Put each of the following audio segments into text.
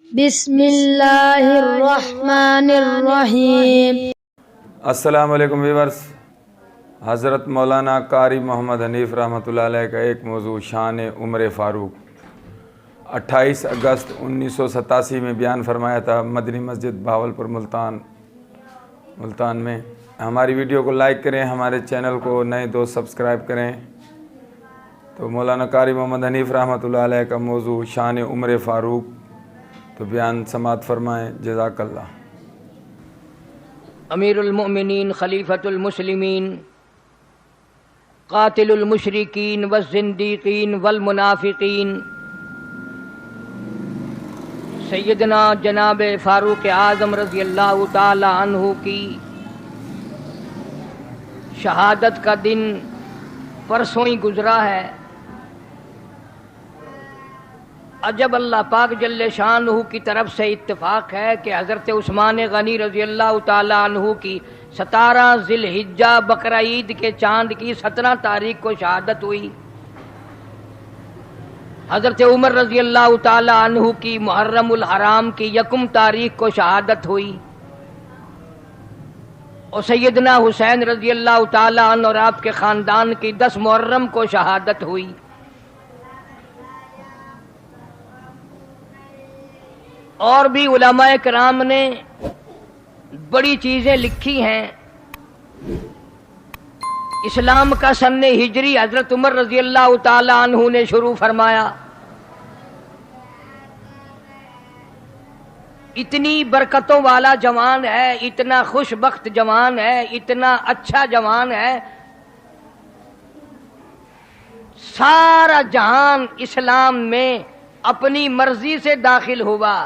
بسم اللہ الرحمن الرحیم۔ السلام علیکم ویورز، حضرت مولانا قاری محمد حنیف رحمۃ اللہ علیہ کا ایک موضوع شان عمر فاروق 28 اگست 1987 میں بیان فرمایا تھا مدنی مسجد بہاولپور ملتان میں۔ ہماری ویڈیو کو لائک کریں، ہمارے چینل کو نئے دوست سبسکرائب کریں۔ تو مولانا قاری محمد حنیف رحمۃ اللہ علیہ کا موضوع شان عمر فاروق، تو بیان سماعت فرمائیں، جزاک اللہ۔ امیر المؤمنین، خلیفۃ المسلمین، قاتل المشرکین والزندیقین والمنافقین، سیدنا جناب فاروق اعظم رضی اللہ تعالی عنہ کی شہادت کا دن پرسوں ہی گزرا ہے۔ عجب اللہ پاک جل شانہ کی طرف سے اتفاق ہے کہ حضرت عثمان غنی رضی اللہ تعالی عنہ کی 17 ذی الحجہ بقرہ عید کے چاند کی 17 تاریخ کو شہادت ہوئی۔ حضرت عمر رضی اللہ تعالی عنہ کی محرم الحرام کی 1 تاریخ کو شہادت ہوئی، اور سیدنا حسین رضی اللہ تعالی عنہ اور آپ کے خاندان کی 10 محرم کو شہادت ہوئی۔ اور بھی علماء کرام نے بڑی چیزیں لکھی ہیں۔ اسلام کا سن ہجری حضرت عمر رضی اللہ تعالی عنہ نے شروع فرمایا۔ اتنی برکتوں والا جوان ہے، اتنا خوش بخت جوان ہے، اتنا اچھا جوان ہے، سارا جہان اسلام میں اپنی مرضی سے داخل ہوا۔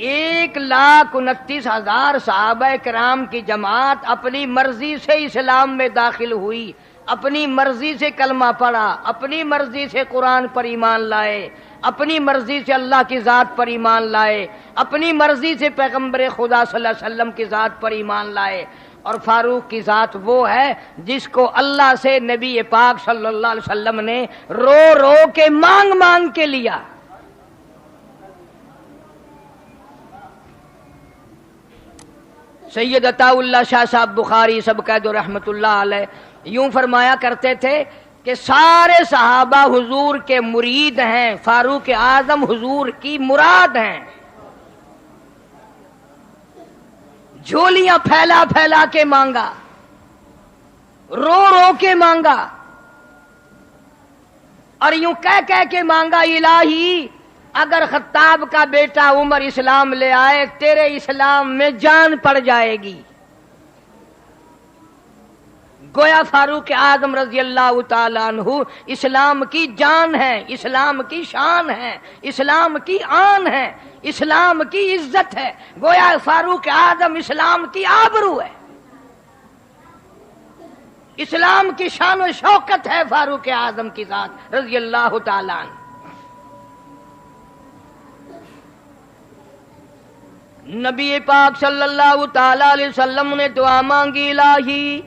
1,29,000 صحابہ کرام کی جماعت اپنی مرضی سے اسلام میں داخل ہوئی، اپنی مرضی سے کلمہ پڑھا، اپنی مرضی سے قرآن پر ایمان لائے، اپنی مرضی سے اللہ کی ذات پر ایمان لائے، اپنی مرضی سے پیغمبر خدا صلی اللہ علیہ وسلم کی ذات پر ایمان لائے۔ اور فاروق کی ذات وہ ہے جس کو اللہ سے نبی پاک صلی اللہ علیہ وسلم نے رو رو کے مانگ کے لیا۔ سید عطا اللہ شاہ صاحب بخاری سب قید رحمت اللہ علیہ یوں فرمایا کرتے تھے کہ سارے صحابہ حضور کے مرید ہیں، فاروق اعظم حضور کی مراد ہیں۔ جھولیاں پھیلا پھیلا کے مانگا، رو رو کے مانگا، اور یوں کہہ کے مانگا، الہی اگر خطاب کا بیٹا عمر اسلام لے آئے تیرے اسلام میں جان پڑ جائے گی۔ گویا فاروق اعظم رضی اللہ تعالی عنہ اسلام کی جان ہے، اسلام کی شان ہے، اسلام کی آن ہے، اسلام کی عزت ہے۔ گویا فاروق اعظم اسلام کی آبرو ہے، اسلام کی شان و شوکت ہے فاروق اعظم کی ذات رضی اللہ تعالی عنہ۔ نبی پاک صلی اللہ تعالی علیہ وسلم نے دعا مانگی، الہی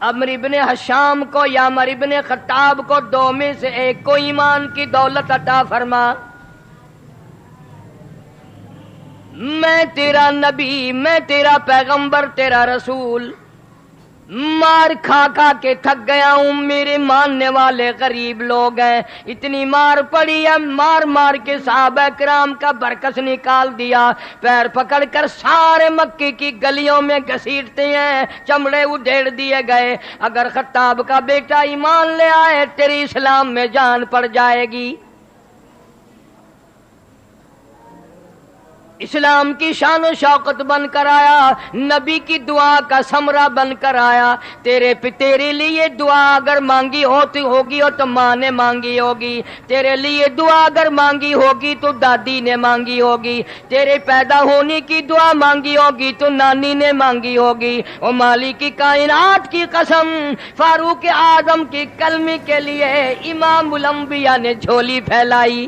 عمر ابن حشام کو یا عمر ابن خطاب کو 2 میں سے ایک کو ایمان کی دولت عطا فرما۔ میں تیرا نبی، میں تیرا پیغمبر، تیرا رسول مار کھا کے تھک گیا ہوں، میرے ماننے والے غریب لوگ ہیں، اتنی مار پڑی ہے، مار کے صحابہ کرام کا برکس نکال دیا، پیر پکڑ کر سارے مکے کی گلیوں میں گھسیٹتے ہیں، چمڑے ادھیڑ دیے گئے۔ اگر خطاب کا بیٹا ایمان لے آئے تیری اسلام میں جان پڑ جائے گی۔ اسلام کی شان و شوکت بن کر آیا، نبی کی دعا کا ثمرہ بن کر آیا۔ تیرے لیے دعا اگر مانگی ہوگی تو ماں نے مانگی ہوگی، تیرے لیے دعا اگر مانگی ہوگی تو دادی نے مانگی ہوگی، تیرے پیدا ہونے کی دعا مانگی ہوگی تو نانی نے مانگی ہوگی۔ او مالک کی کائنات کی قسم، فاروق اعظم کی کلمے کے لیے امام الانبیاء نے جھولی پھیلائی۔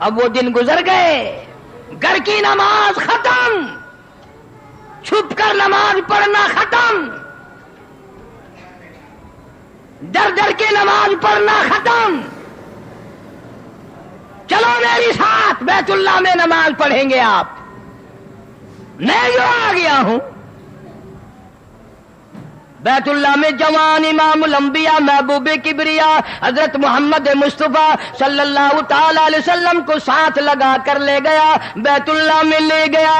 اب وہ دن گزر گئے، گھر کی نماز ختم، چھپ کر نماز پڑھنا ختم، ڈر ڈر کے نماز پڑھنا ختم. چلو میری ساتھ بیت اللہ میں نماز پڑھیں گے آپ. میں جو آ گیا ہوں بیت اللہ میں، جوان امام الانبیاء محبوب کبریا حضرت محمد مصطفیٰ صلی اللہ تعالی علیہ وسلم کو ساتھ لگا کر لے گیا، بیت اللہ میں لے گیا.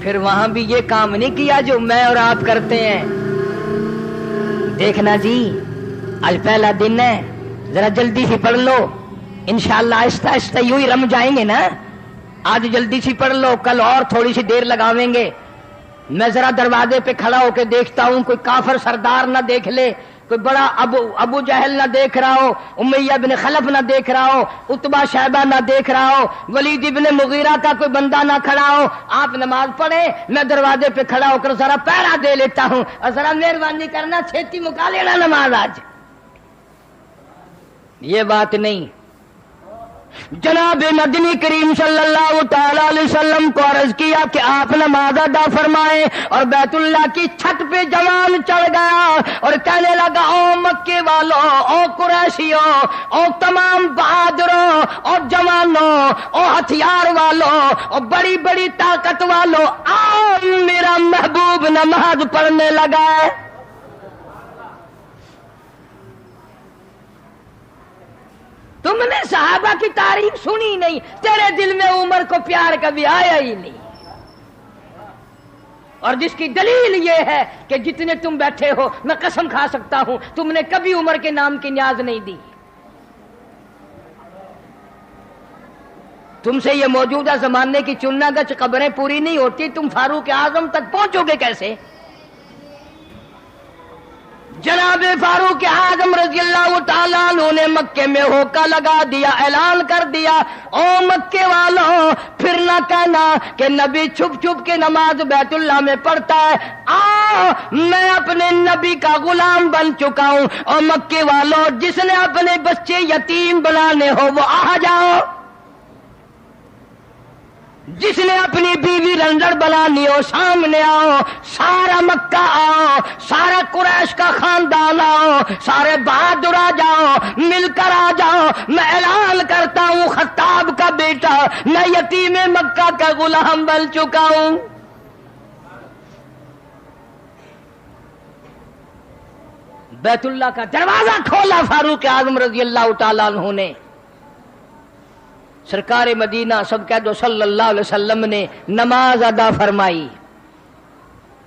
پھر وہاں بھی یہ کام نہیں کیا جو میں اور آپ کرتے ہیں. دیکھنا جی آج پہلا دن ہے، ذرا جلدی سے پڑھ لو، انشاءاللہ آہستہ آہستہ یوں ہی رم جائیں گے نا. آج جلدی سے پڑھ لو، کل اور تھوڑی سی دیر لگاویں گے. میں ذرا دروازے پہ کھڑا ہو کے دیکھتا ہوں کوئی کافر سردار نہ دیکھ لے، کوئی بڑا ابو جہل نہ دیکھ رہا ہو، امیہ بن خلف نہ دیکھ رہا ہو، عتبہ شیبہ نہ دیکھ رہا ہو، ولید بن مغیرہ کا کوئی بندہ نہ کھڑا ہو. آپ نماز پڑھیں، میں دروازے پہ کھڑا ہو کر ذرا پہرا دے لیتا ہوں، اور ذرا مہربانی کرنا چھیتی مکا لینا نماز آج. یہ بات نہیں. جناب مدنی کریم صلی اللہ تعالی علیہ وسلم کو عرض کیا کہ آپ نماز ادا فرمائیں، اور بیت اللہ کی چھت پہ جوان چڑھ گیا اور کہنے لگا او مکے والوں، او قریشیوں، او تمام بہادروں اور جوانوں، او ہتھیار والوں اور بڑی بڑی طاقت والوں، آؤ میرا محبوب نماز پڑھنے لگا ہے. تم نے صحابہ کی تعریف سنی نہیں، تیرے دل میں عمر کو پیار کبھی آیا ہی نہیں. اور جس کی دلیل یہ ہے کہ جتنے تم بیٹھے ہو میں قسم کھا سکتا ہوں تم نے کبھی عمر کے نام کی نیاز نہیں دی. تم سے یہ موجودہ زمانے کی چننا گچ قبریں پوری نہیں ہوتی، تم فاروق اعظم تک پہنچو گے کیسے؟ جناب فاروق اعظم رضی اللہ تعالیٰ عنہ نے مکے میں ہوکا لگا دیا، اعلان کر دیا، او مکے والوں پھر نہ کہنا کہ نبی چھپ چھپ کے نماز بیت اللہ میں پڑھتا ہے. آؤ میں اپنے نبی کا غلام بن چکا ہوں. اور مکے والوں جس نے اپنے بچے یتیم بنانے ہو وہ آ جاؤ، جس نے اپنی بیوی رنڈر بنانی ہو سامنے آؤ. سارا مکہ آؤ، سارا قریش کا خاندان آؤ، سارے بہادر آ جاؤ، مل کر آ جاؤ. میں اعلان کرتا ہوں خطاب کا بیٹا میں یتیم مکہ کا غلام بن چکا ہوں. بیت اللہ کا دروازہ کھولا فاروق اعظم رضی اللہ تعالیٰ عنہ نے. سرکار مدینہ سب کہہ دو صلی اللہ علیہ وسلم نے نماز ادا فرمائی.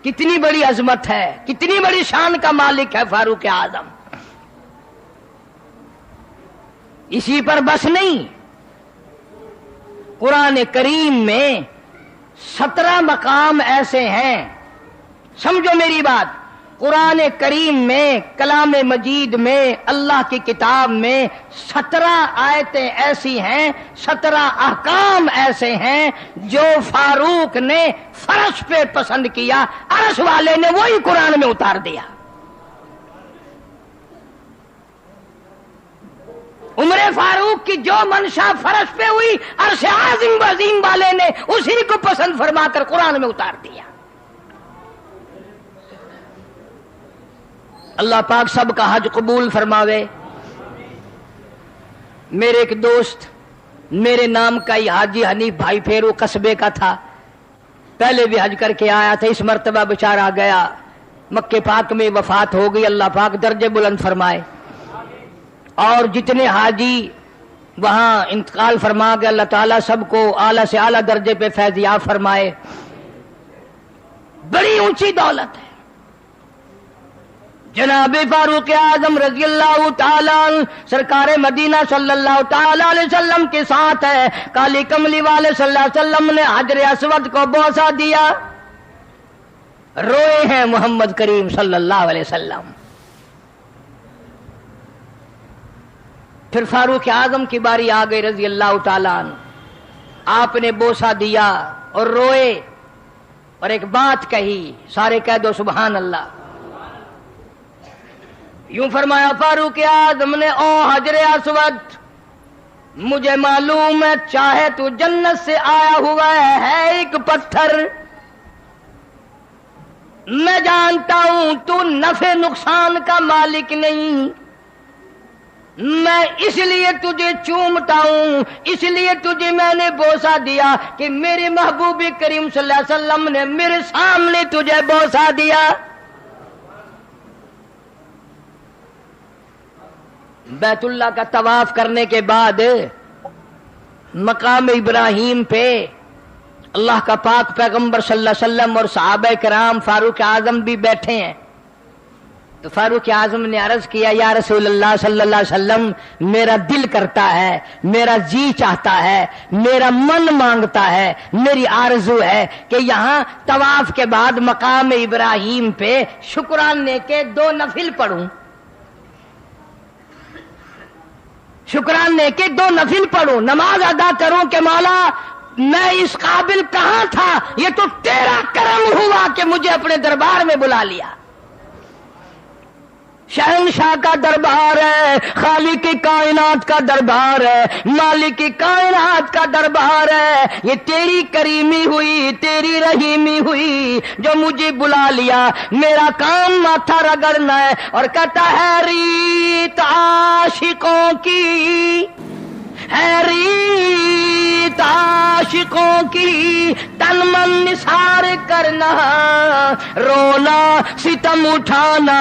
کتنی بڑی عظمت ہے، کتنی بڑی شان کا مالک ہے فاروق اعظم. اسی پر بس نہیں، قرآن کریم میں 17 مقام ایسے ہیں، سمجھو میری بات. قرآن کریم میں، کلام مجید میں، اللہ کی کتاب میں 17 آیتیں ایسی ہیں، 17 احکام ایسے ہیں جو فاروق نے فرش پہ پسند کیا، عرش والے نے وہی قرآن میں اتار دیا. عمر فاروق کی جو منشا فرش پہ ہوئی، عرش عظیم والے نے اسی کو پسند فرما کر قرآن میں اتار دیا. اللہ پاک سب کا حج قبول فرماوے. میرے ایک دوست میرے نام کا ہی حاجی حنیف بھائی پھیرو قصبے کا تھا، پہلے بھی حج کر کے آیا تھا، اس مرتبہ بیچارہ گیا مکے پاک میں وفات ہو گئی. اللہ پاک درجے بلند فرمائے. اور جتنے حاجی وہاں انتقال فرما گئے اللہ تعالیٰ سب کو اعلیٰ سے اعلیٰ درجے پہ فیض یاب فرمائے. بڑی اونچی دولت ہے. جناب فاروق اعظم رضی اللہ تعالیٰ عنہ سرکار مدینہ صلی اللہ تعالیٰ علیہ وسلم کے ساتھ ہے. کالی کملی والے صلی اللہ علیہ وسلم نے حجر اسود کو بوسہ دیا، روئے ہیں محمد کریم صلی اللہ علیہ وسلم. پھر فاروق اعظم کی باری آ گئی رضی اللہ تعالیٰ عنہ. آپ نے بوسہ دیا اور روئے اور ایک بات کہی، سارے کہہ دو سبحان اللہ. یوں فرمایا فاروق اعظم نے، او حجر اسود، مجھے معلوم ہے چاہے تو جنت سے آیا ہوا ہے ایک پتھر، میں جانتا ہوں تو نفع نقصان کا مالک نہیں، میں اس لیے تجھے چومتا ہوں، اس لیے تجھے میں نے بوسہ دیا کہ میرے محبوب کریم صلی اللہ علیہ وسلم نے میرے سامنے تجھے بوسہ دیا۔ بیت اللہ کا طواف کرنے کے بعد مقام ابراہیم پہ اللہ کا پاک پیغمبر صلی اللہ علیہ وسلم اور صحابہ کرام فاروق اعظم بھی بیٹھے ہیں، تو فاروق اعظم نے عرض کیا، یا رسول اللہ صلی اللہ علیہ وسلم، میرا دل کرتا ہے، میرا جی چاہتا ہے، میرا من مانگتا ہے، میری آرزو ہے کہ یہاں طواف کے بعد مقام ابراہیم پہ شکرانے کے 2 نفل پڑھوں، شکرانے کے 2 نفل پڑھوں، نماز ادا کروں کہ مولا میں اس قابل کہاں تھا، یہ تو تیرا کرم ہوا کہ مجھے اپنے دربار میں بلا لیا۔ شہنشاہ کا دربار ہے، خالق کائنات کا دربار ہے، مالک کائنات کا دربار ہے، یہ تیری کریمی ہوئی، تیری رحیمی ہوئی جو مجھے بلا لیا، میرا کام ماتھا رگڑنا ہے۔ اور کہتا ہے ریت عاشقوں کی، ہے ریت عاشقوں کی، تن من نثار کرنا، رونا ستم اٹھانا،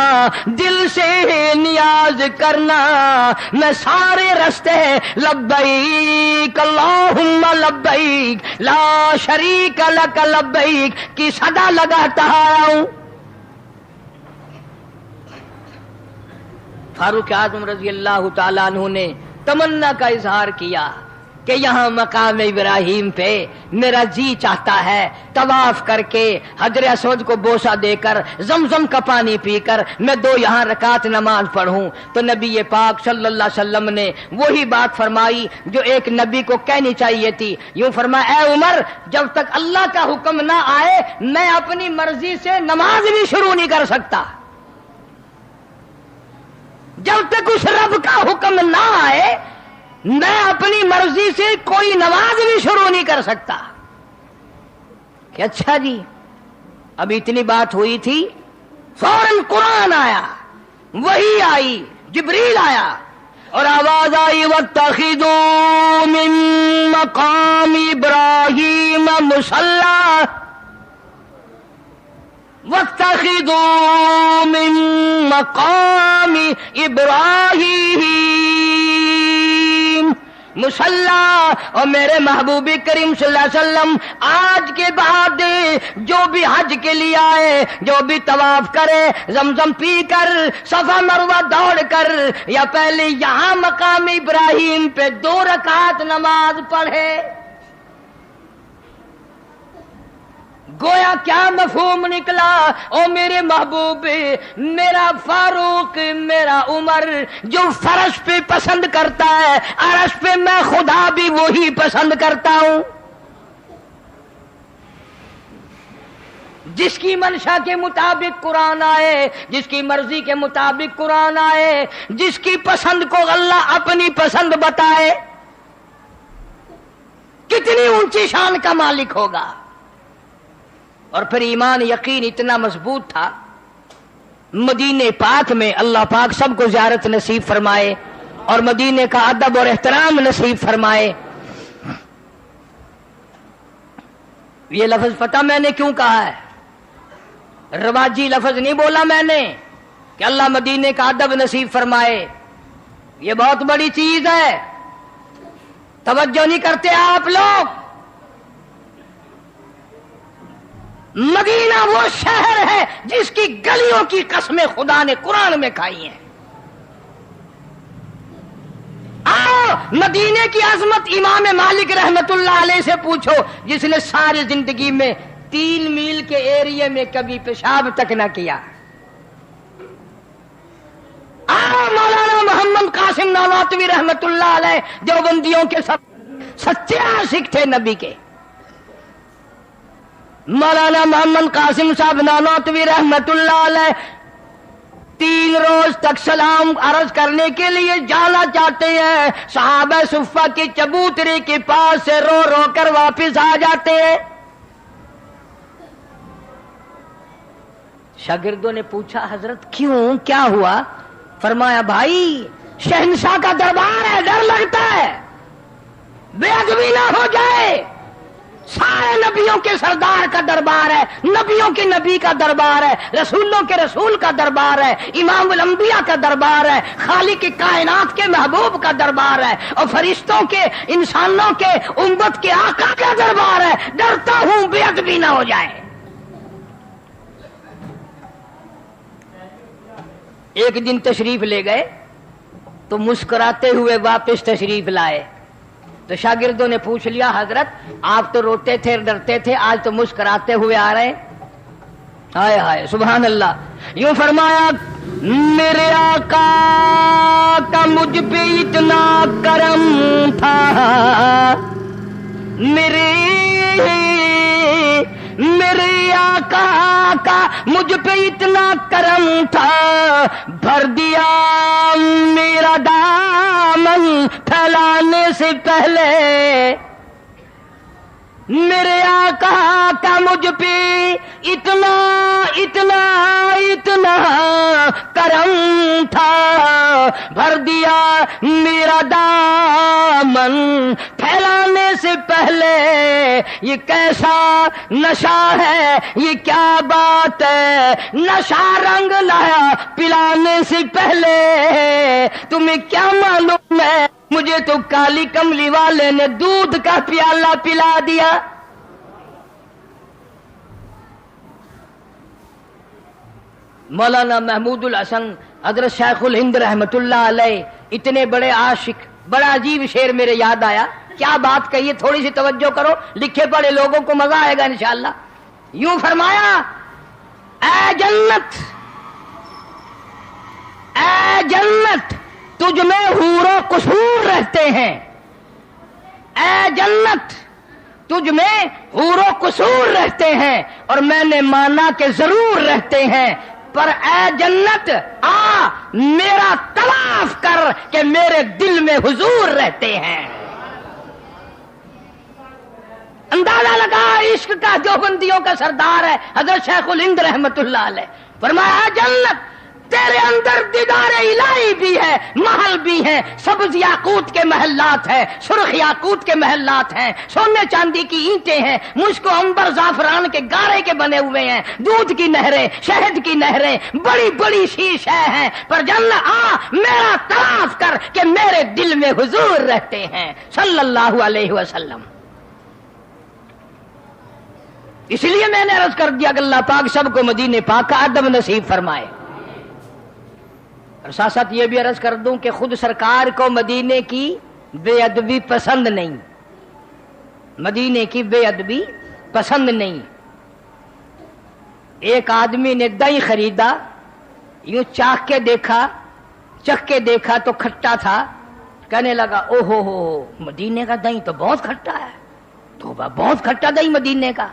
دل سے نیاز کرنا، میں سارے رستے لبیک اللہم لبیک لا شریک لک لبیک کی صدا لگاتا ہوں۔ فاروق اعظم رضی اللہ تعالیٰ عنہ نے تمنا کا اظہار کیا کہ یہاں مقام ابراہیم پہ میرا جی چاہتا ہے طواف کر کے حجر اسود کو بوسہ دے کر زمزم کا پانی پی کر میں 2 یہاں رکعت نماز پڑھوں۔ تو نبی پاک صلی اللہ علیہ وسلم نے وہی بات فرمائی جو ایک نبی کو کہنی چاہیے تھی، یوں فرمایا، اے عمر، جب تک اللہ کا حکم نہ آئے میں اپنی مرضی سے نماز بھی شروع نہیں کر سکتا، جب تک اس رب کا حکم نہ آئے میں اپنی مرضی سے کوئی نماز بھی شروع نہیں کر سکتا۔ کہ اچھا جی، اب اتنی بات ہوئی تھی، فوراً قرآن آیا، وحی آئی، جبریل آیا اور آواز آئی، وَاتَّخِذُوا مِن مَّقَامِ إِبْرَاهِيمَ مُصَلًّى، وَاتَّخِذُوا مِن مَّقَامِ إِبْرَاهِيمَ مصلی، اور میرے محبوب کریم صلی اللہ علیہ وسلم آج کے بعد جو بھی حج کے لیے آئے، جو بھی طواف کرے، زمزم پی کر، صفا مروہ دوڑ کر، یا پہلے یہاں مقام ابراہیم پہ 2 رکعت نماز پڑھے۔ گویا کیا مفہوم نکلا، او میرے محبوب، میرا فاروق، میرا عمر جو فرش پہ پسند کرتا ہے، عرش پہ میں خدا بھی وہی پسند کرتا ہوں۔ جس کی منشا کے مطابق قرآن آئے، جس کی مرضی کے مطابق قرآن آئے، جس کی پسند کو اللہ اپنی پسند بتائے، کتنی اونچی شان کا مالک ہوگا۔ اور پھر ایمان یقین اتنا مضبوط تھا، مدینے پاک میں اللہ پاک سب کو زیارت نصیب فرمائے اور مدینے کا ادب اور احترام نصیب فرمائے۔ یہ لفظ پتہ میں نے کیوں کہا ہے، رواجی لفظ نہیں بولا میں نے کہ اللہ مدینے کا ادب نصیب فرمائے، یہ بہت بڑی چیز ہے، توجہ نہیں کرتے آپ لوگ۔ مدینہ وہ شہر ہے جس کی گلیوں کی قسمیں خدا نے قرآن میں کھائی ہیں۔ آؤ مدینے کی عظمت امام مالک رحمت اللہ علیہ سے پوچھو، جس نے ساری زندگی میں 3 میل کے ایریے میں کبھی پیشاب تک نہ کیا۔ آؤ مولانا محمد قاسم نانوتوی رحمت اللہ علیہ، دیوبندیوں کے سچے عاشق تھے نبی کے۔ مولانا محمد قاسم صاحب نانوتوی رحمت اللہ علیہ 3 روز تک سلام عرض کرنے کے لیے جانا چاہتے ہیں، صحابہ صفہ کی چبوتری کے پاس سے رو رو کر واپس آ جاتے ہیں۔ شاگردوں نے پوچھا حضرت کیوں، کیا ہوا؟ فرمایا بھائی شہنشاہ کا دربار ہے، ڈر لگتا ہے بے ادبی نہ ہو جائے، سارے نبیوں کے سردار کا دربار ہے، نبیوں کے نبی کا دربار ہے، رسولوں کے رسول کا دربار ہے، امام الانبیاء کا دربار ہے، خالق کی کائنات کے محبوب کا دربار ہے، اور فرشتوں کے، انسانوں کے، امت کے آقا کا دربار ہے، ڈرتا ہوں بے ادبی نہ ہو جائے۔ ایک دن تشریف لے گئے تو مسکراتے ہوئے واپس تشریف لائے، تو شاگردوں نے پوچھ لیا حضرت آپ تو روتے تھے ڈرتے تھے، آج تو مسکراتے ہوئے آ رہے ہیں۔ ہائے ہائے سبحان اللہ۔ یوں فرمایا میرے آقا کا مجھ پہ اتنا کرم تھا، میرے آقا کا مجھ پہ اتنا کرم تھا، بھر دیا میرا دامن پھیلانے سے پہلے، میرے آقا کا مجھ پہ اتنا اتنا اتنا کرم تھا، بھر دیا میرا دامن پھیلانے سے پہلے، یہ کیسا نشہ ہے، یہ کیا بات ہے، نشہ رنگ لایا پلانے سے پہلے، تمہیں کیا معلوم ہے مجھے تو کالی کملی والے نے دودھ کا پیالہ پلا دیا۔ مولانا محمود الحسن حضرت شیخ الہند رحمت اللہ علیہ اتنے بڑے عاشق، بڑا عجیب شعر میرے یاد آیا، کیا بات کہی ہے، تھوڑی سی توجہ کرو، لکھے پڑھے لوگوں کو مزہ آئے گا انشاءاللہ۔ یوں فرمایا اے جنت، اے جنت تجھ میں حور و قصور رہتے ہیں، اے جنت تجھ میں حور و قصور رہتے ہیں، اور میں نے مانا کہ ضرور رہتے ہیں، پر اے جنت آ میرا طواف کر کہ میرے دل میں حضور رہتے ہیں۔ اندازہ لگا عشق کا جو بندیوں کا سردار ہے حضرت شیخ الہند رحمت اللہ علیہ، فرمایا جنت تیرے اندر دیدار الہی بھی ہے، محل بھی ہے، سبز یاقوت کے محلات ہیں، سرخ یاقوت کے محلات ہیں، سونے چاندی کی اینٹیں ہیں، مشک و عنبر زعفران کے گارے کے بنے ہوئے ہیں، دودھ کی نہریں، شہد کی نہریں، بڑی بڑی شیشے ہیں، پر جنت آ میرا طواف کر کہ میرے دل میں حضور رہتے ہیں صلی اللہ علیہ وسلم۔ اس لیے میں نے عرض کر دیا کہ اللہ پاک سب کو مدینے پاک کا ادب نصیب فرمائے، اور ساتھ ساتھ یہ بھی عرض کر دوں کہ خود سرکار کو مدینے کی بے ادبی پسند نہیں، مدینے کی بے ادبی پسند نہیں۔ ایک آدمی نے دہی خریدا، یوں چاک کے دیکھا تو کھٹا تھا، کہنے لگا او ہو مدینے کا دہی تو بہت کھٹا ہے، توبہ بہت کھٹا دہی مدینے کا۔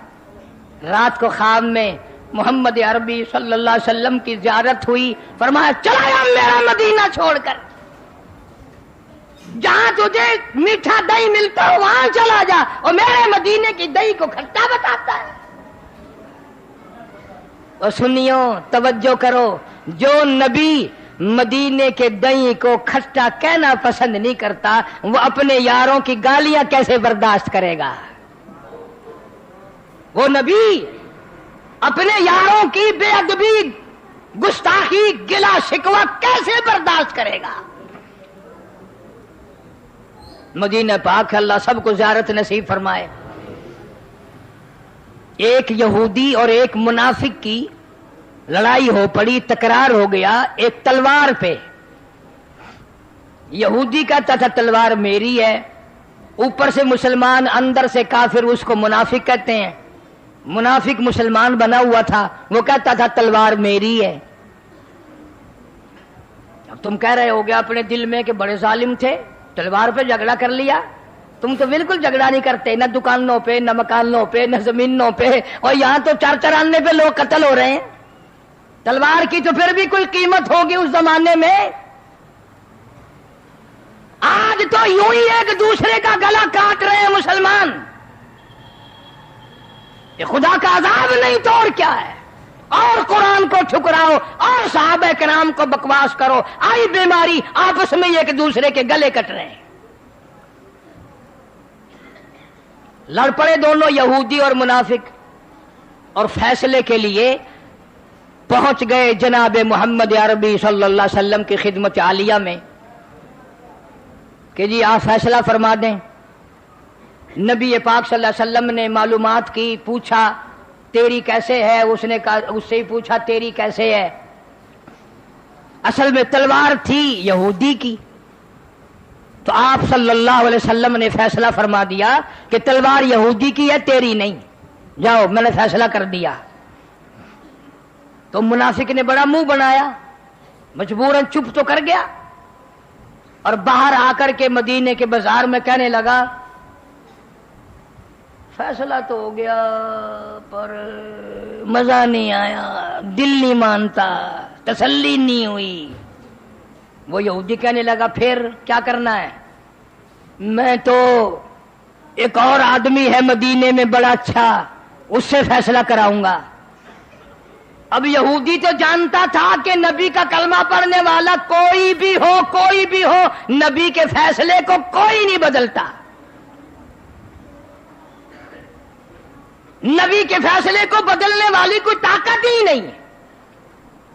رات کو خواب میں محمد عربی صلی اللہ علیہ وسلم کی زیارت ہوئی، فرمایا چلا جا میرا مدینہ چھوڑ کر، جہاں تجھے میٹھا دہی ملتا ہو وہاں چلا جا، اور میرے مدینے کی دہی کو کھٹا بتاتا ہے۔ اور سنیو توجہ کرو، جو نبی مدینے کے دہی کو کھٹا کہنا پسند نہیں کرتا، وہ اپنے یاروں کی گالیاں کیسے برداشت کرے گا؟ وہ نبی اپنے یاروں کی بے ادبی، گستاخی، گلا شکوہ کیسے برداشت کرے گا؟ مدینہ پاک اللہ سب کو زیارت نصیب فرمائے۔ ایک یہودی اور ایک منافق کی لڑائی ہو پڑی، تکرار ہو گیا ایک تلوار پہ۔ یہودی کہتا تھا تلوار میری ہے، اوپر سے مسلمان اندر سے کافر، اس کو منافق کہتے ہیں۔ منافق مسلمان بنا ہوا تھا، وہ کہتا تھا تلوار میری ہے۔ اب تم کہہ رہے ہو گے اپنے دل میں کہ بڑے ظالم تھے، تلوار پہ جھگڑا کر لیا۔ تم تو بالکل جھگڑا نہیں کرتے، نہ دکانوں پہ، نہ مکانوں پہ، نہ زمینوں پہ، اور یہاں تو چار چرانے پہ لوگ قتل ہو رہے ہیں۔ تلوار کی تو پھر بھی کوئی قیمت ہوگی اس زمانے میں. آج تو یوں ہی ایک دوسرے کا گلا کاٹ رہے ہیں مسلمان. یہ خدا کا عذاب نہیں تو اور کیا ہے؟ اور قرآن کو ٹھکراؤ اور صحابہ کرام کو بکواس کرو. آئی بیماری آپس میں ایک دوسرے کے گلے کٹ رہے ہیں. لڑ پڑے دونوں یہودی اور منافق اور فیصلے کے لیے پہنچ گئے جناب محمد عربی صلی اللہ علیہ وسلم کی خدمت عالیہ میں کہ جی آپ فیصلہ فرما دیں. نبی پاک صلی اللہ علیہ وسلم نے معلومات کی, پوچھا تیری کیسے ہے, اس نے کہا, اس سے ہی پوچھا تیری کیسے ہے. اصل میں تلوار تھی یہودی کی, تو آپ صلی اللہ علیہ وسلم نے فیصلہ فرما دیا کہ تلوار یہودی کی ہے, تیری نہیں, جاؤ میں نے فیصلہ کر دیا. تو منافق نے بڑا منہ بنایا, مجبوراً چپ تو کر گیا, اور باہر آ کر کے مدینے کے بازار میں کہنے لگا فیصلہ تو ہو گیا پر مزہ نہیں آیا, دل نہیں مانتا, تسلی نہیں ہوئی. وہ یہودی کہنے لگا پھر کیا کرنا ہے؟ میں تو ایک اور آدمی ہے مدینے میں بڑا اچھا, اس سے فیصلہ کراؤں گا. اب یہودی تو جانتا تھا کہ نبی کا کلمہ پڑھنے والا کوئی بھی ہو نبی کے فیصلے کو کوئی نہیں بدلتا. نبی کے فیصلے کو بدلنے والی کوئی طاقت ہی نہیں.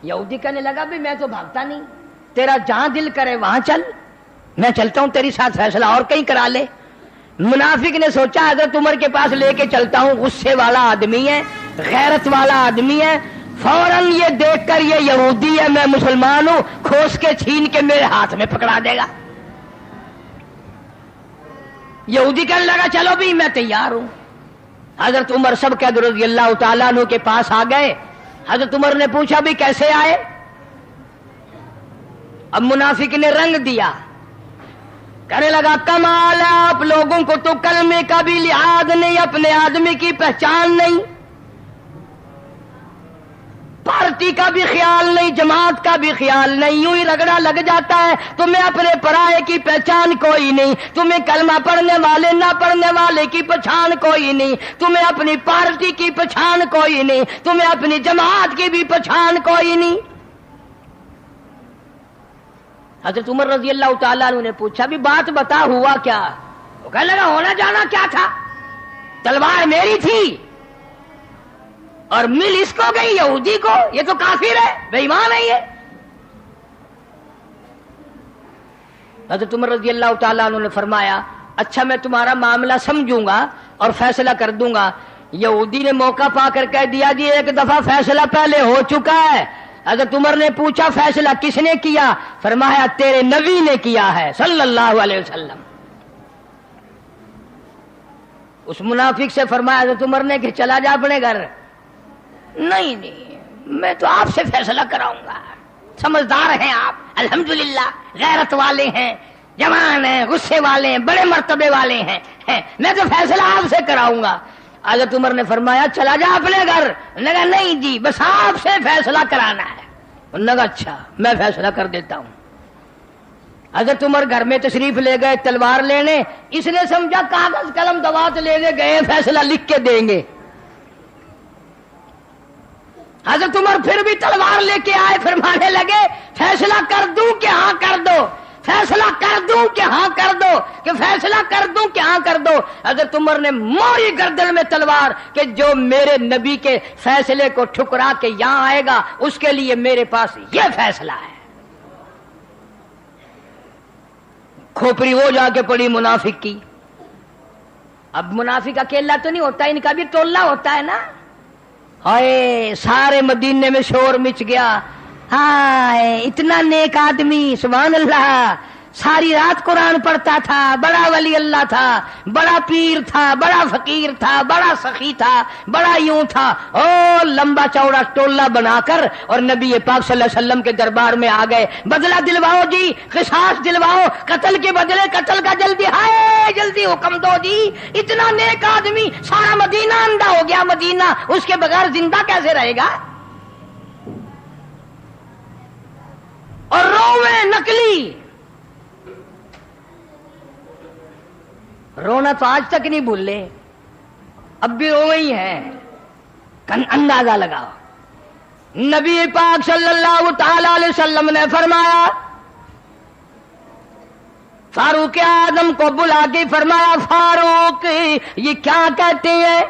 یہودی کہنے لگا بھی میں تو بھاگتا نہیں, تیرا جہاں دل کرے وہاں چل, میں چلتا ہوں تیری ساتھ فیصلہ اور کہیں کرا لے. منافق نے سوچا حضرت عمر کے پاس لے کے چلتا ہوں, غصے والا آدمی ہے, غیرت والا آدمی ہے, فوراً یہ دیکھ کر یہ یہودی ہے میں مسلمان ہوں, کھوس کے چھین کے میرے ہاتھ میں پکڑا دے گا. یہودی کہنے لگا چلو بھی میں تیار ہوں. حضرت عمر سب کے رضی اللہ تعالیٰ عنہ کے پاس آ گئے. حضرت عمر نے پوچھا بھی کیسے آئے؟ اب منافق نے رنگ دیا, کہنے لگا کمال ہے آپ لوگوں کو تو کلمے کا بھی لحاظ نہیں, اپنے آدمی کی پہچان نہیں, پارٹی کا بھی خیال نہیں, جماعت کا بھی خیال نہیں, یوں ہی رگڑا لگ جاتا ہے. تمہیں اپنے پرائے کی پہچان کوئی نہیں, تمہیں کلمہ پڑھنے والے نہ پڑھنے والے کی پہچان کوئی نہیں, تمہیں اپنی پارٹی کی پہچان کوئی نہیں, تمہیں اپنی جماعت کی بھی پہچان کوئی نہیں. حضرت عمر رضی اللہ تعالیٰ عنہ نے پوچھا بھی بات بتا ہوا کیا؟ وہ کہنے لگا ہونا جانا کیا تھا, تلوار میری تھی اور مل اس کو گئی یہودی کو, یہ تو کافر ہے, بے ایمان ہے یہ. حضرت عمر رضی اللہ تعالیٰ عنہ نے فرمایا اچھا میں تمہارا معاملہ سمجھوں گا اور فیصلہ کر دوں گا. یہودی نے موقع پا کر کہہ دیا جی ایک دفعہ فیصلہ پہلے ہو چکا ہے. حضرت عمر نے پوچھا فیصلہ کس نے کیا؟ فرمایا تیرے نبی نے کیا ہے صلی اللہ علیہ وسلم. اس منافق سے فرمایا حضرت عمر نے کہ چلا جا اپنے گھر. نہیں میں تو آپ سے فیصلہ کراؤں گا, سمجھدار ہیں آپ, الحمدللہ غیرت والے ہیں, جوان ہیں, غصے والے ہیں, بڑے مرتبے والے ہیں, میں تو فیصلہ آپ سے کراؤں گا. حضرت عمر نے فرمایا چلا جا اپنے گھر. انہوں نے کہا نہیں جی بس آپ سے فیصلہ کرانا ہے. انہوں نے کہا اچھا میں فیصلہ کر دیتا ہوں. حضرت عمر گھر میں تشریف لے گئے تلوار لینے. اس نے سمجھا کاغذ قلم دوات لینے گئے, فیصلہ لکھ کے دیں گے. حضرت عمر پھر بھی تلوار لے کے آئے, فرمانے لگے فیصلہ کر دوں کہ ہاں کر دو, فیصلہ کر دوں کہ ہاں کر دو, کہ فیصلہ کر دوں کہ ہاں کر دو. حضرت عمر نے موری گردن میں تلوار کہ جو میرے نبی کے فیصلے کو ٹھکرا کے یہاں آئے گا اس کے لیے میرے پاس یہ فیصلہ ہے. کھوپڑی وہ جا کے پڑی منافق کی. اب منافق اکیلا تو نہیں ہوتا, ان کا بھی ٹولہ ہوتا ہے نا. ہائے سارے مدینے میں شور مچ گیا, ہائے اتنا نیک آدمی سبحان اللہ, ساری رات قرآن پڑھتا تھا, بڑا ولی اللہ تھا, بڑا پیر تھا, بڑا فقیر تھا, بڑا سخی تھا, بڑا یوں تھا. او لمبا چوڑا ٹولہ بنا کر اور نبی پاک صلی اللہ علیہ وسلم کے دربار میں آ گئے. بدلہ دلواؤ جی, قصاص دلواؤ, قتل کے بدلے قتل کا جلدی, ہائے جلدی حکم دو جی. اتنا نیک آدمی, سارا مدینہ اندھا ہو گیا. مدینہ اس کے بغیر زندہ کیسے رہے گا؟ نقلی. رونا تو آج تک نہیں بھولے, اب بھی رو ہی ہیں. اندازہ لگاؤ. نبی پاک صلی اللہ تعالی علیہ وسلم نے فرمایا, فاروق اعظم کو بلا کے فرمایا, فاروق یہ کیا کہتے ہیں؟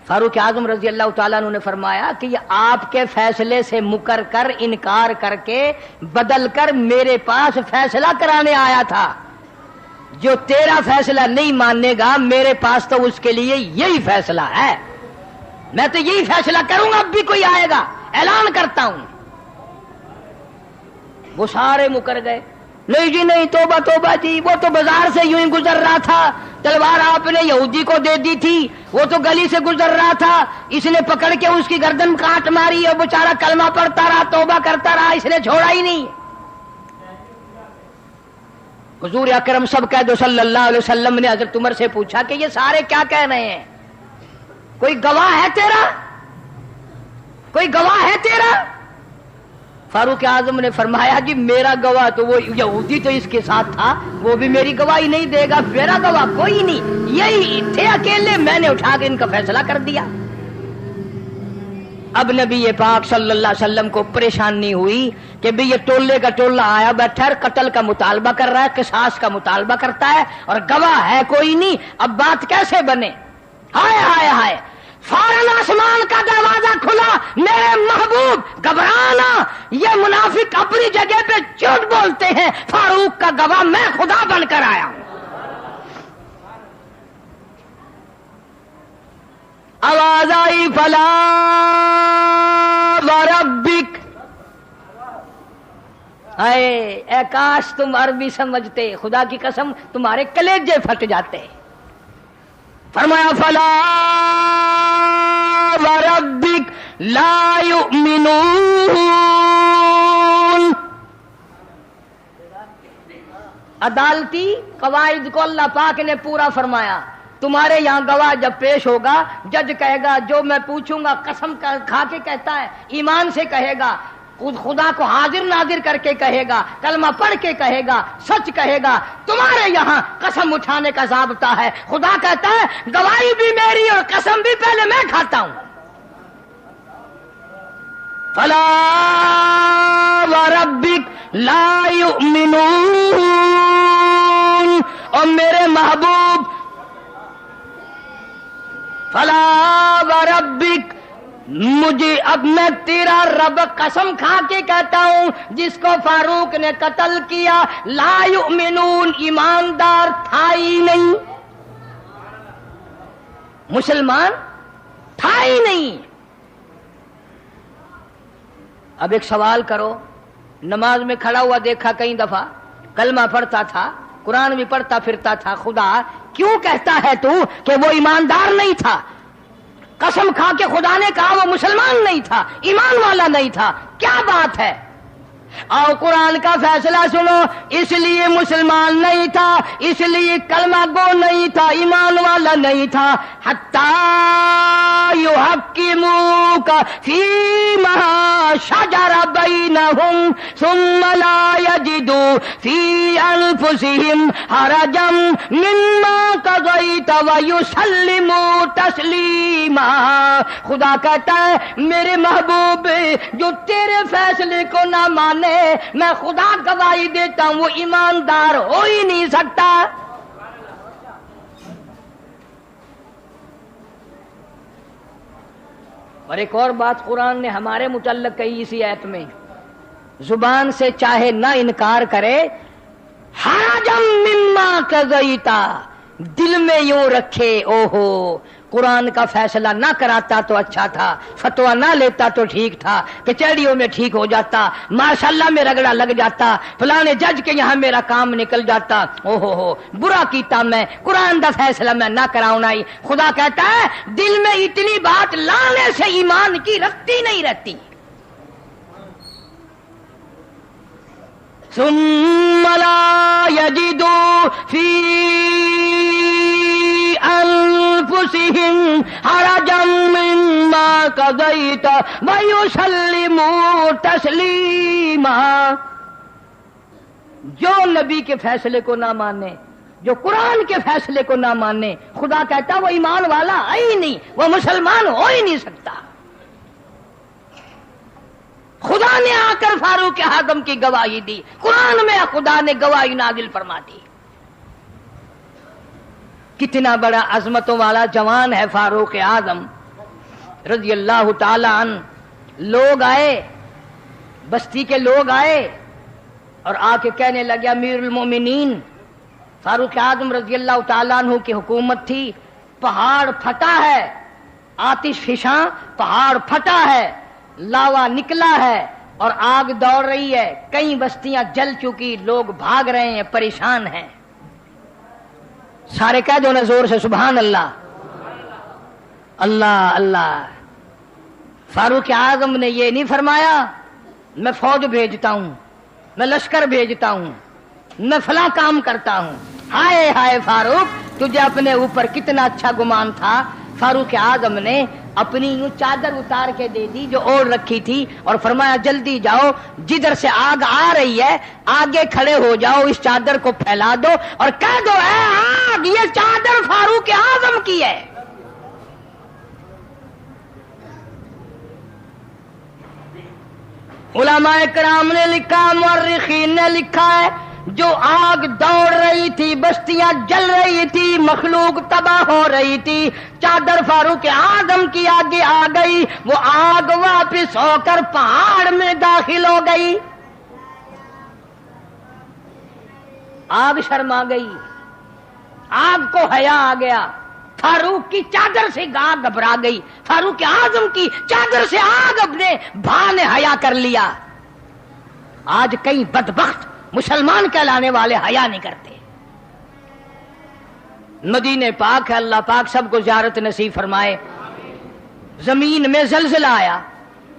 فاروق اعظم رضی اللہ تعالیٰ عنہ نے فرمایا کہ یہ آپ کے فیصلے سے مکر کر, انکار کر کے, بدل کر میرے پاس فیصلہ کرانے آیا تھا. جو تیرا فیصلہ نہیں ماننے گا میرے پاس تو اس کے لیے یہی فیصلہ ہے. میں تو یہی فیصلہ کروں گا, اب بھی کوئی آئے گا, اعلان کرتا ہوں. وہ سارے مکر گئے. نہیں جی نہیں, توبہ توبہ جی, وہ تو بازار سے یوں ہی گزر رہا تھا, تلوار آپ نے یہودی کو دے دی تھی, وہ تو گلی سے گزر رہا تھا, اس نے پکڑ کے اس کی گردن کاٹ ماری اور بیچارہ کلمہ پڑھتا رہا, توبہ کرتا رہا, اس نے چھوڑا ہی نہیں. حضور اکرم سب کہہ دو صلی اللہ علیہ وسلم نے حضرت عمر سے پوچھا کہ یہ سارے کیا کہہ رہے ہیں, کوئی گواہ ہے تیرا, کوئی گواہ ہے تیرا؟ فاروق اعظم نے فرمایا جی میرا گواہ تو وہ یہودی تو اس کے ساتھ تھا, وہ بھی میری گواہی نہیں دے گا, میرا گواہ کوئی نہیں, یہی تھے اکیلے, میں نے اٹھا کے ان کا فیصلہ کر دیا. اب نبی پاک صلی اللہ علیہ وسلم کو پریشانی ہوئی کہ بھی یہ ٹولے کا ٹولہ آیا بیٹھا ہے, قتل کا مطالبہ کر رہا ہے, قصاص کا مطالبہ کرتا ہے, اور گواہ ہے کوئی نہیں, اب بات کیسے بنے؟ ہائے ہائے ہائے, فوراً آسمان کا دروازہ کھلا, میرے محبوب گھبرانا, یہ منافق اپنی جگہ پہ جھوٹ بولتے ہیں, فاروق کا گواہ میں خدا بن کر آیا ہوں. آواز آئی فلا وربک, اے کاش تم عربی سمجھتے, خدا کی قسم تمہارے کلیجے پھٹ جاتے. فرمایا فلا وربک لا یؤمنون. عدالتی قواعد کو اللہ پاک نے پورا فرمایا. تمہارے یہاں گواہ جب پیش ہوگا, جج کہے گا جو میں پوچھوں گا قسم کھا کے کہتا ہے, ایمان سے کہے گا, خدا کو حاضر ناظر کر کے کہے گا, کلمہ پڑھ کے کہے گا, سچ کہے گا. تمہارے یہاں قسم اٹھانے کا ضابطہ ہے. خدا کہتا ہے گواہی بھی میری اور قسم بھی پہلے میں کھاتا ہوں. فلا وربک لا یؤمنون. اور میرے محبوب فلا وربک, مجھے اب میں تیرا رب قسم کھا کے کہتا ہوں, جس کو فاروق نے قتل کیا, لا یؤمنون, ایماندار تھا ہی نہیں, مسلمان تھا ہی نہیں. اب ایک سوال کرو, نماز میں کھڑا ہوا دیکھا کئی دفعہ, کلمہ پڑھتا تھا, قرآن بھی پڑھتا پھرتا تھا, خدا کیوں کہتا ہے تو کہ وہ ایماندار نہیں تھا؟ قسم کھا کے خدا نے کہا وہ مسلمان نہیں تھا, ایمان والا نہیں تھا, کیا بات ہے؟ اور قرآن کا فیصلہ سنو, اس لیے مسلمان نہیں تھا, اس لیے کلمہ گو نہیں تھا, ایمان والا نہیں تھا, حتی یحکموک فیما شجر بینہم ثم لا یجدوا فی انفسہم حرجا مما قضیت ویسلموا تسلیما. خدا کہتا ہے میرے محبوب جو تیرے فیصلے کو نہ مانے, میں خدا گواہی دیتا ہوں وہ ایماندار ہو ہی نہیں سکتا. اور ایک اور بات قرآن نے ہمارے متعلق کہی اسی آیت میں, زبان سے چاہے نہ انکار کرے, حرجم مما قضیتا, دل میں یوں رکھے اوہو قرآن کا فیصلہ نہ کراتا تو اچھا تھا, فتویٰ نہ لیتا تو ٹھیک تھا, کچہریوں میں ٹھیک ہو جاتا, ماشاءاللہ میں رگڑا لگ جاتا, فلانے جج کے یہاں میرا کام نکل جاتا, اوہو برا کیتا میں, قرآن کا فیصلہ میں نہ کراؤں نہیں. خدا کہتا ہے دل میں اتنی بات لانے سے ایمان کی رکھتی نہیں رہتی. ثم لا یجدوا فی انفسہم حرجا مما قضیت ویسلموا تسلیما. جو نبی کے فیصلے کو نہ مانے، جو قرآن کے فیصلے کو نہ مانے، خدا کہتا وہ ایمان والا ہے ہی نہیں، وہ مسلمان ہو ہی نہیں سکتا. خدا نے آ کر فاروق اعظم کی گواہی دی، قرآن میں خدا نے گواہی نازل فرما دی. کتنا بڑا عظمتوں والا جوان ہے فاروق اعظم رضی اللہ تعالی عنہ. لوگ آئے، بستی کے لوگ آئے اور آ کے کہنے لگے امیر المومنین، فاروق اعظم رضی اللہ تعالیٰ عنہ کی حکومت تھی، پہاڑ پھٹا ہے، آتش فشاں پہاڑ پھٹا ہے، لاوا نکلا ہے اور آگ دوڑ رہی ہے، کئی بستیاں جل چکی، لوگ بھاگ رہے ہیں، پریشان ہیں. سارے کہہ دو نا زور سے سبحان اللہ. اللہ اللہ. فاروق اعظم نے یہ نہیں فرمایا میں فوج بھیجتا ہوں، میں لشکر بھیجتا ہوں، میں فلاں کام کرتا ہوں. ہائے ہائے فاروق، تجھے اپنے اوپر کتنا اچھا گمان تھا. فاروق اعظم نے اپنی یوں چادر اتار کے دے دی جو اوڑھ رکھی تھی اور فرمایا جلدی جاؤ، جدھر سے آگ آ رہی ہے آگے کھڑے ہو جاؤ، اس چادر کو پھیلا دو اور کہہ دو اے آگ یہ چادر فاروق اعظم کی ہے. علماء کرام نے لکھا، مورخین نے لکھا ہے جو آگ دوڑ رہی تھی، بستیاں جل رہی تھی، مخلوق تباہ ہو رہی تھی، چادر فاروق اعظم کی آگے آ گئی، وہ آگ واپس ہو کر پہاڑ میں داخل ہو گئی. آگ شرما گئی، آگ کو حیا آ گیا، فاروق کی چادر سے آگ گھبرا گئی، فاروق اعظم کی چادر سے آگ اپنے بھائی نے حیا کر لیا. آج کئی بدبخت مسلمان کہلانے والے حیا نہیں کرتے. مدینے پاک ہے، اللہ پاک سب کو زیارت نصیب فرمائے. زمین میں زلزلہ آیا،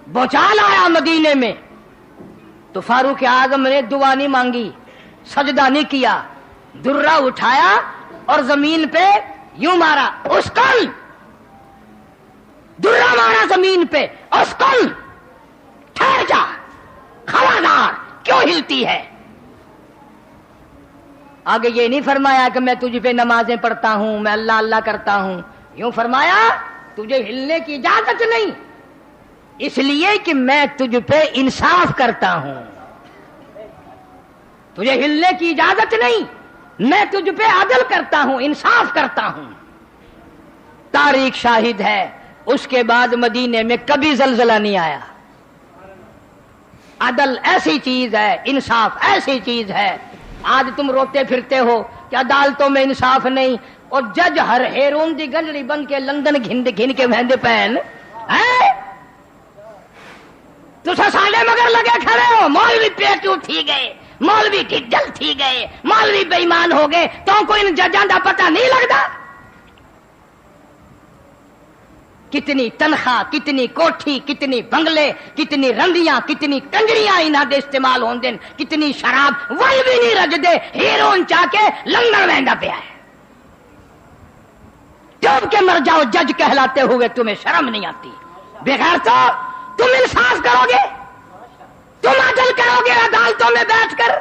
بھونچال آیا مدینے میں، تو فاروق اعظم نے دعا نہیں مانگی، سجدہ نہیں کیا، درہ اٹھایا اور زمین پہ یوں مارا، اسکل، درہ مارا زمین پہ، اسکل، ٹھہر جا، خبردار، کیوں ہلتی ہے؟ آگے یہ نہیں فرمایا کہ میں تجھ پہ نمازیں پڑھتا ہوں، میں اللہ اللہ کرتا ہوں، یوں فرمایا تجھے ہلنے کی اجازت نہیں، اس لیے کہ میں تجھ پہ انصاف کرتا ہوں. تجھے ہلنے کی اجازت نہیں، میں تجھ پہ عدل کرتا ہوں، انصاف کرتا ہوں. تاریخ شاہد ہے اس کے بعد مدینے میں کبھی زلزلہ نہیں آیا. عدل ایسی چیز ہے، انصاف ایسی چیز ہے. آج تم روتے پھرتے ہو کہ عدالتوں میں انصاف نہیں، اور جج ہر ہیرون دی گنجڑی بن کے لندن گھن کے وہندے پہن تو سالے مگر لگے کھڑے ہو. مولوی پیٹو تھی گئے، مولوی ڈڈل تھی گئے، مولوی بے ایمان ہو گئے، تو کوئی ان ججاں دا پتہ نہیں لگتا. کتنی تنخواہ، کتنی کوٹھی، کتنی بنگلے، کتنی رندیاں، کتنی کنجریاں انہاں دے استعمال ہون دین، کتنی شراب وہی بھی نہیں رج دے، ہیرون چاہ کے لندن ویندا پیا ہے. ڈوب کے مر جاؤ جج کہلاتے ہوئے، تمہیں شرم نہیں آتی؟ بغیر تو تم انصاف کرو گے، تم عدل کرو گے عدالتوں میں بیٹھ کر؟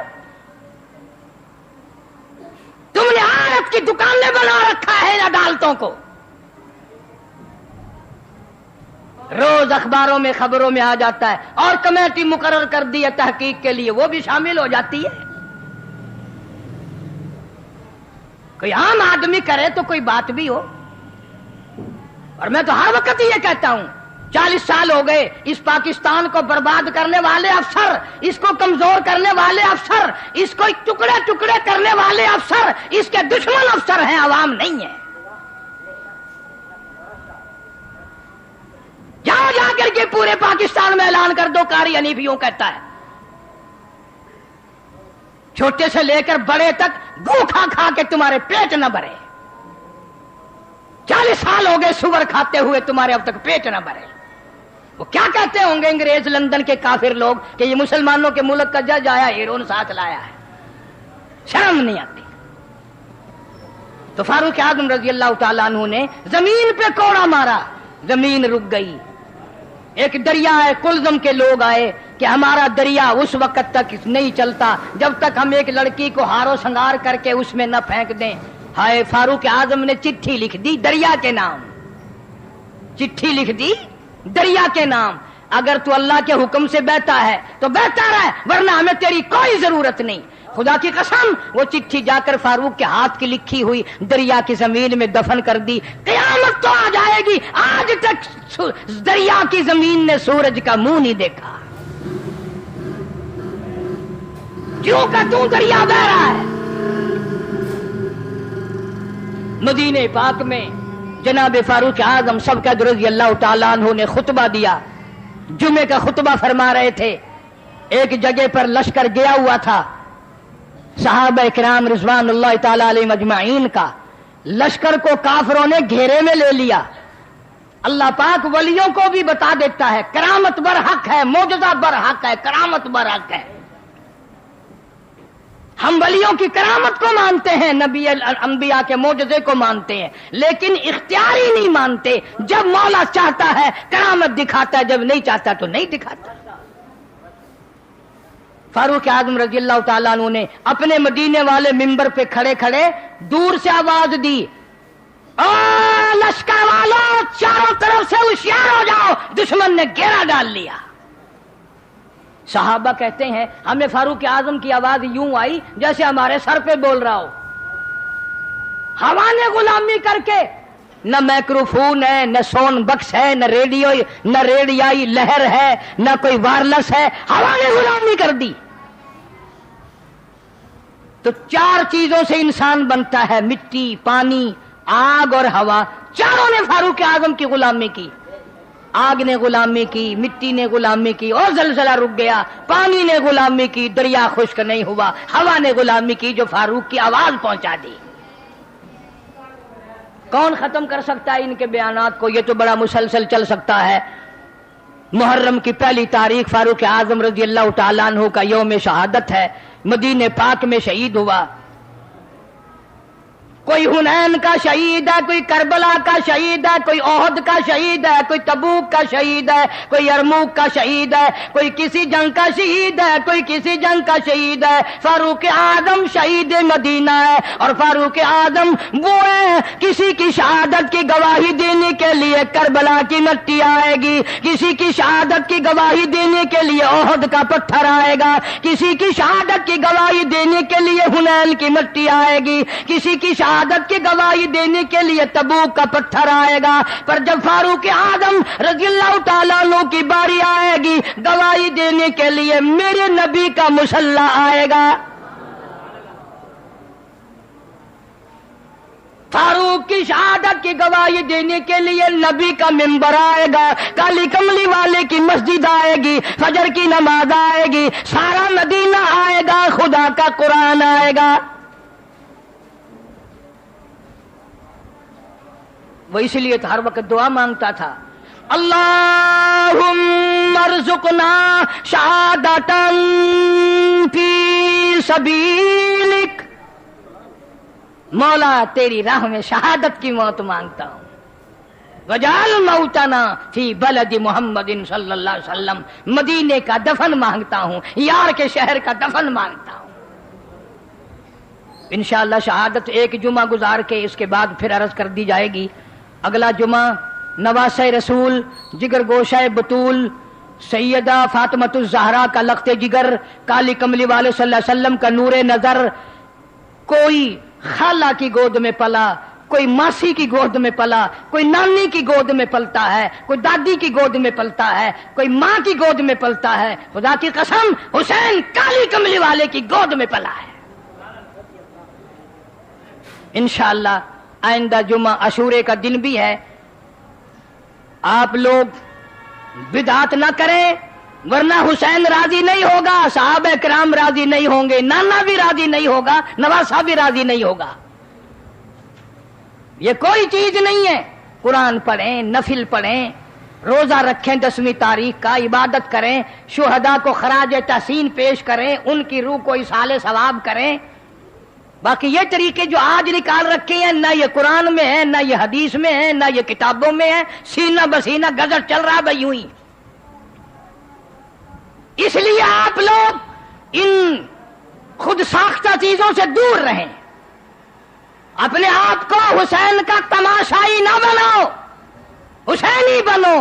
تم نے عادت کی دکانیں بنا رکھا ہے عدالتوں کو. روز اخباروں میں خبروں میں آ جاتا ہے، اور کمیٹی مقرر کر دی ہے تحقیق کے لیے، وہ بھی شامل ہو جاتی ہے. کوئی عام آدمی کرے تو کوئی بات بھی ہو. اور میں تو ہر وقت یہ کہتا ہوں، 40 سال ہو گئے اس پاکستان کو برباد کرنے والے افسر، اس کو کمزور کرنے والے افسر، اس کو ٹکڑے ٹکڑے کرنے والے افسر اس کے دشمن افسر ہیں، عوام نہیں ہے. جاؤ جا کر کے پورے پاکستان میں اعلان کر دو، قاری حنیف یوں کہتا ہے، چھوٹے سے لے کر بڑے تک گو کھا کھا کے تمہارے پیٹ نہ بھرے. 40 سال ہو گئے سور کھاتے ہوئے، تمہارے اب تک پیٹ نہ بھرے. وہ کیا کہتے ہوں گے انگریز لندن کے کافر لوگ کہ یہ مسلمانوں کے ملک کا جج آیا، ہیرون ساتھ لایا ہے. شرم نہیں آتی. تو فاروق اعظم رضی اللہ تعالیٰ عنہ نے زمین پہ کوڑا مارا، زمین رک گئی، ایک دریا ہے کلزم کے لوگ آئے کہ ہمارا دریا اس وقت تک نہیں چلتا جب تک ہم ایک لڑکی کو ہار و سنگار کر کے اس میں نہ پھینک دیں. ہائے فاروق اعظم نے چٹھی لکھ دی دریا کے نام, چٹھی لکھ دی دریا کے نام. اگر تو اللہ کے حکم سے بہتا ہے تو بہتا رہے, ورنہ ہمیں تیری کوئی ضرورت نہیں. خدا کی قسم وہ چٹھی جا کر فاروق کے ہاتھ کی لکھی ہوئی دریا کی زمین میں دفن کر دی. قیامت تو آ جائے گی, آج تک دریا کی زمین نے سورج کا منہ نہیں دیکھا. کیوں کہ تو دریا بہ رہا ہے. مدینہ پاک میں جناب فاروق اعظم سبقت رضی اللہ تعالیٰ عنہ نے خطبہ دیا. جمعے کا خطبہ فرما رہے تھے. ایک جگہ پر لشکر گیا ہوا تھا صحابہ کرام رضوان اللہ تعالیٰ علیہ مجمعین کا. لشکر کو کافروں نے گھیرے میں لے لیا. اللہ پاک ولیوں کو بھی بتا دیتا ہے کرامت برحق ہے, معجزہ برحق ہے, کرامت برحق ہے. ہم ولیوں کی کرامت کو مانتے ہیں, نبی انبیاء کے معجزے کو مانتے ہیں, لیکن اختیاری نہیں مانتے. جب مولا چاہتا ہے کرامت دکھاتا ہے, جب نہیں چاہتا تو نہیں دکھاتا. فاروق اعظم رضی اللہ تعالیٰ عنہ نے اپنے مدینے والے ممبر پہ کھڑے کھڑے دور سے آواز دی, او لشکر والوں چاروں طرف سے ہوشیار ہو جاؤ, دشمن نے گھیرا ڈال لیا. صحابہ کہتے ہیں ہمیں فاروق اعظم کی آواز یوں آئی جیسے ہمارے سر پہ بول رہا ہو. ہوا نے غلامی کر کے, نہ مائکروفون ہے, نہ سون بکس ہے, نہ ریڈیو, نہ ریڈیائی لہر ہے, نہ کوئی وائرلیس ہے, ہوا نے غلامی کر دی. تو چار چیزوں سے انسان بنتا ہے, مٹی, پانی, آگ اور ہوا. چاروں نے فاروق اعظم کی غلامی کی. آگ نے غلامی کی, مٹی نے غلامی کی اور زلزلہ رک گیا. پانی نے غلامی کی, دریا خشک نہیں ہوا. ہوا نے غلامی کی جو فاروق کی آواز پہنچا دی. کون ختم کر سکتا ہے ان کے بیانات کو؟ یہ تو بڑا مسلسل چل سکتا ہے. محرم کی پہلی تاریخ فاروق اعظم رضی اللہ تعالیٰ عنہ کا یوم شہادت ہے. مدینہ پاک میں شہید ہوا. کوئی حنین کا شہید ہے, کوئی کربلا کا شہید ہے, کوئی احد کا شہید ہے, کوئی تبوک کا شہید ہے, کوئی یرموک کا شہید ہے, کوئی کسی جنگ کا شہید ہے, کوئی کسی جنگ کا شہید ہے. فاروق اعظم شہید مدینہ ہے. اور فاروق اعظم وہ ہے کسی کی شہادت کی گواہی دینے کے لیے کربلا کی مٹی آئے گی, کسی کی شہادت کی گواہی دینے کے لیے احد کا پتھر آئے گا, کسی کی شہادت کی گواہی دینے کے لیے حنین کی مٹی آئے گی, کسی کی شہادت کی گواہی دینے کے لیے تبوک کا پتھر آئے گا. پر جب فاروق اعظم رضی اللہ تعالیٰ عنہ کی باری آئے گی گواہی دینے کے لیے, میرے نبی کا مسلح آئے گا. فاروق کی شہادت کی گواہی دینے کے لیے نبی کا منبر آئے گا, کالی کملی والے کی مسجد آئے گی, فجر کی نماز آئے گی, سارا مدینہ آئے گا, خدا کا قرآن آئے گا. وہ اس لیے تو ہر وقت دعا مانگتا تھا, اللہم ارزقنا شہادتا فی سبیلک. مولا تیری راہ میں شہادت کی موت مانگتا ہوں. وجعل موتنا فی بلد محمد صلی اللہ علیہ وسلم. مدینے کا دفن مانگتا ہوں, یار کے شہر کا دفن مانگتا ہوں. انشاءاللہ شہادت ایک جمعہ گزار کے اس کے بعد پھر عرض کر دی جائے گی. اگلا جمعہ نواسہ رسول, جگر گوشہ بطول, سیدہ فاطمۃ الزہرا کا لخت جگر, کالی کملی والے صلی اللہ علیہ وسلم کا نور نظر. کوئی خالہ کی گود میں پلا, کوئی ماسی کی گود میں پلا, کوئی نانی کی گود میں پلتا ہے, کوئی دادی کی گود میں پلتا ہے, کوئی ماں کی گود میں پلتا ہے. خدا کی قسم حسین کالی کملی والے کی گود میں پلا ہے. انشاءاللہ آئندہ جمعہ عاشورے کا دن بھی ہے. آپ لوگ بدعت نہ کریں ورنہ حسین راضی نہیں ہوگا, صحابہ کرام راضی نہیں ہوں گے, نانا بھی راضی نہیں ہوگا, نواسہ بھی راضی نہیں ہوگا. یہ کوئی چیز نہیں ہے. قرآن پڑھیں, نفل پڑھیں, روزہ رکھیں 10ویں تاریخ کا, عبادت کریں, شہداء کو خراج تحسین پیش کریں, ان کی روح کو اصحال ثواب کریں. باقی یہ طریقے جو آج نکال رکھے ہیں نہ یہ قرآن میں ہے, نہ یہ حدیث میں ہے, نہ یہ کتابوں میں ہے. سینہ بسینہ گزر چل رہا بھائی یوں ہی. اس لیے آپ لوگ ان خود ساختہ چیزوں سے دور رہیں، اپنے آپ کو حسین کا تماشائی نہ بناؤ، حسینی بنو،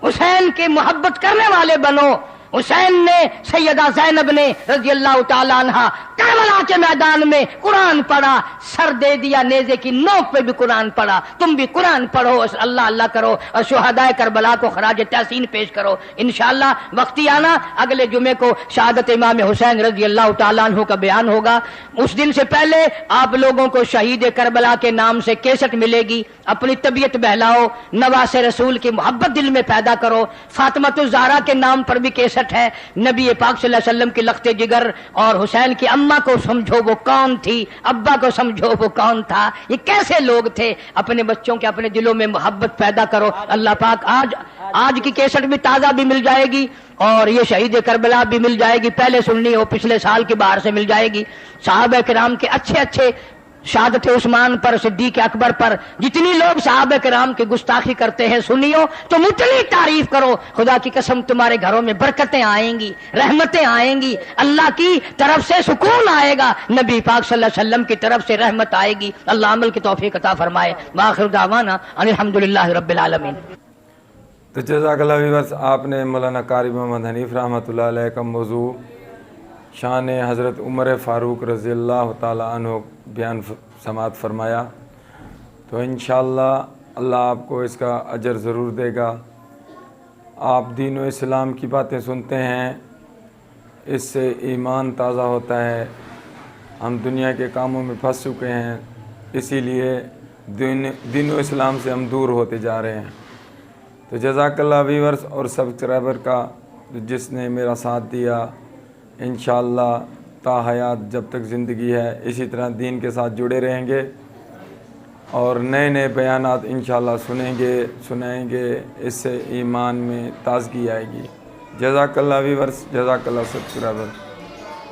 حسین کی محبت کرنے والے بنو۔ حسین نے، سیدہ زینب نے رضی اللہ تعالی عنہ کربلا کے میدان میں قرآن پڑھا، سر دے دیا نیزے کی نوک پہ بھی قرآن پڑھا۔ تم بھی قرآن پڑھو، اللہ اللہ کرو اور شہدائے کربلا کو خراج تحسین پیش کرو۔ انشاءاللہ وقتی آنا اگلے جمعے کو شہادت امام حسین رضی اللہ تعالی عنہ کا بیان ہوگا۔ اس دن سے پہلے آپ لوگوں کو شہید کربلا کے نام سے کیسٹ ملے گی، اپنی طبیعت بہلاؤ، نواز رسول کی محبت دل میں پیدا کرو۔ فاطمہ الزہرا کے نام پر بھی کیسٹ ہے، نبی پاک صلی اللہ علیہ وسلم کی لخت جگر، اور حسین کی اماں کو سمجھو وہ کون تھی، ابا کو سمجھو وہ کون تھا، یہ کیسے لوگ تھے۔ اپنے بچوں کے اپنے دلوں میں محبت پیدا کرو۔ اللہ پاک آج کی کیسٹ بھی تازہ بھی مل جائے گی، اور یہ شہید کربلا بھی مل جائے گی، پہلے سننی ہو پچھلے سال کی باہر سے مل جائے گی۔ صحابہ کرام کے اچھے اچھے، شہادت عثمان پر، صدیق اکبر پر، جتنی لوگ صحابہ کرام کی گستاخی کرتے ہیں سنیو تو اتنی تعریف کرو، خدا کی قسم تمہارے گھروں میں برکتیں آئیں گی، رحمتیں آئیں گی، اللہ کی طرف سے سکون آئے گا، نبی پاک صلی اللہ علیہ وسلم کی طرف سے رحمت آئے گی۔ اللہ عمل کی توفیق عطا فرمائے۔ وآخر دعوانا ان الحمدللہ رب العالمین۔ تو جزاک اللہ ویورز، آپ نے مولانا قاری محمد حنیف رحمۃ اللہ علیہ کا موضوع شان حضرت عمر فاروق رضی اللہ تعالی عنہ بیان سماعت فرمایا، تو انشاءاللہ اللہ آپ کو اس کا اجر ضرور دے گا۔ آپ دین و اسلام کی باتیں سنتے ہیں، اس سے ایمان تازہ ہوتا ہے۔ ہم دنیا کے کاموں میں پھنس چکے ہیں، اسی لیے دین و اسلام سے ہم دور ہوتے جا رہے ہیں۔ تو جزاک اللہ ویورز اور سبسکرائبر کا جس نے میرا ساتھ دیا، انشاءاللہ تا حیات جب تک زندگی ہے اسی طرح دین کے ساتھ جڑے رہیں گے، اور نئے نئے بیانات انشاءاللہ سنائیں گے، اس سے ایمان میں تازگی آئے گی۔ جزاک اللہ ویورز، جزاک اللہ سبسکرائبر۔